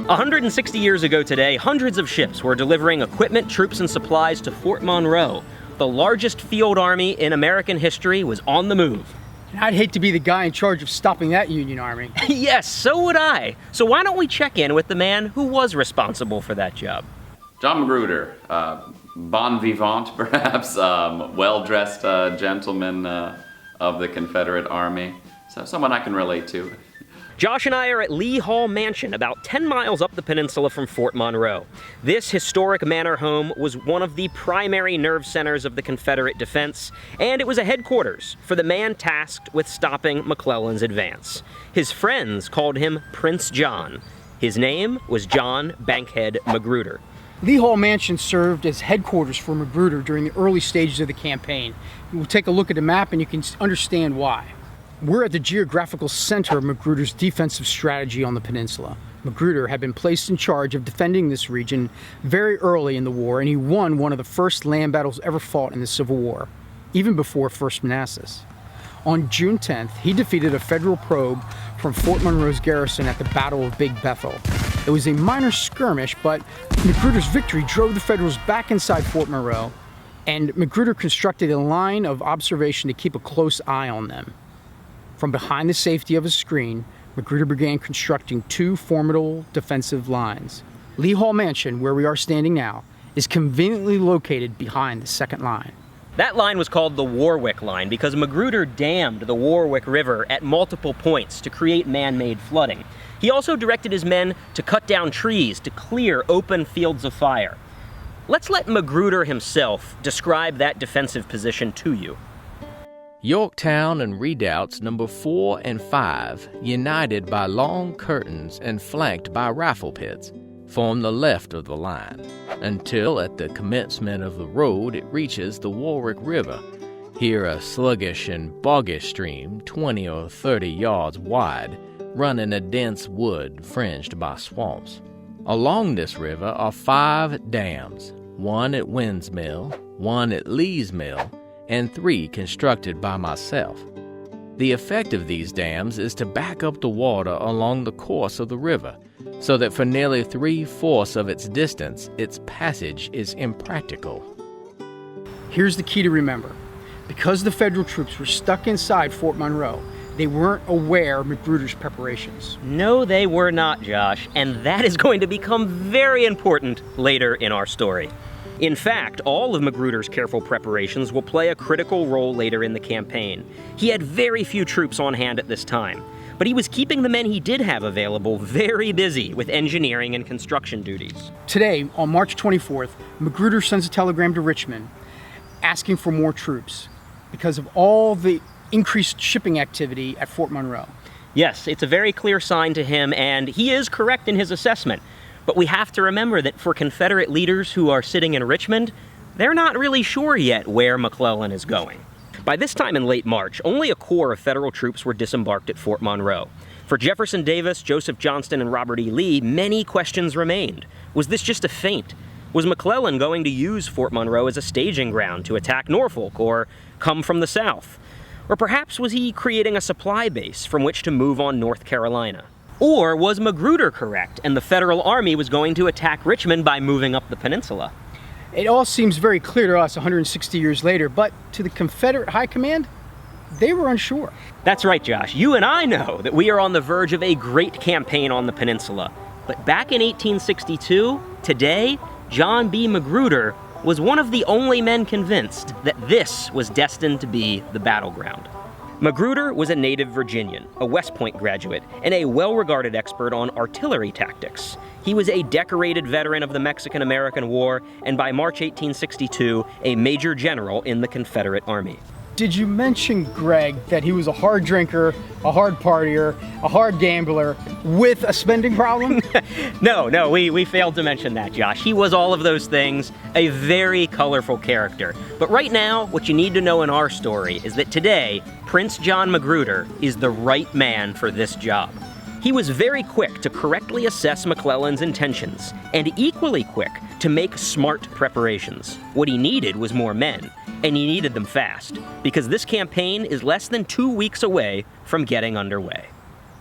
160 years ago today, hundreds of ships were delivering equipment, troops, and supplies to Fort Monroe. The largest field army in American history was on the move. And I'd hate to be the guy in charge of stopping that Union Army. Yes, so would I. So why don't we check in with the man who was responsible for that job? John Magruder, bon vivant perhaps, well-dressed gentleman of the Confederate Army. So someone I can relate to. Josh and I are at Lee Hall Mansion, about 10 miles up the peninsula from Fort Monroe. This historic manor home was one of the primary nerve centers of the Confederate defense, and it was a headquarters for the man tasked with stopping McClellan's advance. His friends called him Prince John. His name was John Bankhead Magruder. Lee Hall Mansion served as headquarters for Magruder during the early stages of the campaign. We'll take a look at the map and you can understand why. We're at the geographical center of Magruder's defensive strategy on the peninsula. Magruder had been placed in charge of defending this region very early in the war, and he won one of the first land battles ever fought in the Civil War, even before First Manassas. On June 10th, he defeated a federal probe from Fort Monroe's garrison at the Battle of Big Bethel. It was a minor skirmish, but Magruder's victory drove the Federals back inside Fort Monroe, and Magruder constructed a line of observation to keep a close eye on them. From behind the safety of a screen, Magruder began constructing two formidable defensive lines. Lee Hall Mansion, where we are standing now, is conveniently located behind the second line. That line was called the Warwick Line because Magruder dammed the Warwick River at multiple points to create man-made flooding. He also directed his men to cut down trees to clear open fields of fire. Let's let Magruder himself describe that defensive position to you. Yorktown and redoubts number 4 and 5, united by long curtains and flanked by rifle pits, form the left of the line, until at the commencement of the road it reaches the Warwick River, here a sluggish and boggish stream 20 or 30 yards wide, running a dense wood fringed by swamps. Along this river are 5 dams, one at Wynn's Mill, one at Lee's Mill, and 3 constructed by myself. The effect of these dams is to back up the water along the course of the river, so that for nearly 3/4 of its distance, its passage is impractical. Here's the key to remember. Because the Federal troops were stuck inside Fort Monroe, they weren't aware of Magruder's preparations. No, they were not, Josh, and that is going to become very important later in our story. In fact, all of Magruder's careful preparations will play a critical role later in the campaign. He had very few troops on hand at this time, but he was keeping the men he did have available very busy with engineering and construction duties. Today, on March 24th, Magruder sends a telegram to Richmond asking for more troops because of all the increased shipping activity at Fort Monroe. Yes, it's a very clear sign to him, and he is correct in his assessment. But we have to remember that for Confederate leaders who are sitting in Richmond, they're not really sure yet where McClellan is going. By this time in late March, only a corps of Federal troops were disembarked at Fort Monroe. For Jefferson Davis, Joseph Johnston, and Robert E. Lee, many questions remained. Was this just a feint? Was McClellan going to use Fort Monroe as a staging ground to attack Norfolk or come from the south? Or perhaps was he creating a supply base from which to move on North Carolina? Or was Magruder correct, and the Federal Army was going to attack Richmond by moving up the peninsula? It all seems very clear to us 160 years later, but to the Confederate High Command, they were unsure. That's right, Josh. You and I know that we are on the verge of a great campaign on the peninsula. But back in 1862, today, John B. Magruder was one of the only men convinced that this was destined to be the battleground. Magruder was a native Virginian, a West Point graduate, and a well-regarded expert on artillery tactics. He was a decorated veteran of the Mexican-American War, and by March 1862, a major general in the Confederate Army. Did you mention, Greg, that he was a hard drinker, a hard partier, a hard gambler, with a spending problem? No, we failed to mention that, Josh. He was all of those things, a very colorful character. But right now, what you need to know in our story is that today, Prince John Magruder is the right man for this job. He was very quick to correctly assess McClellan's intentions, and equally quick to make smart preparations. What he needed was more men, and he needed them fast, because this campaign is less than 2 weeks away from getting underway.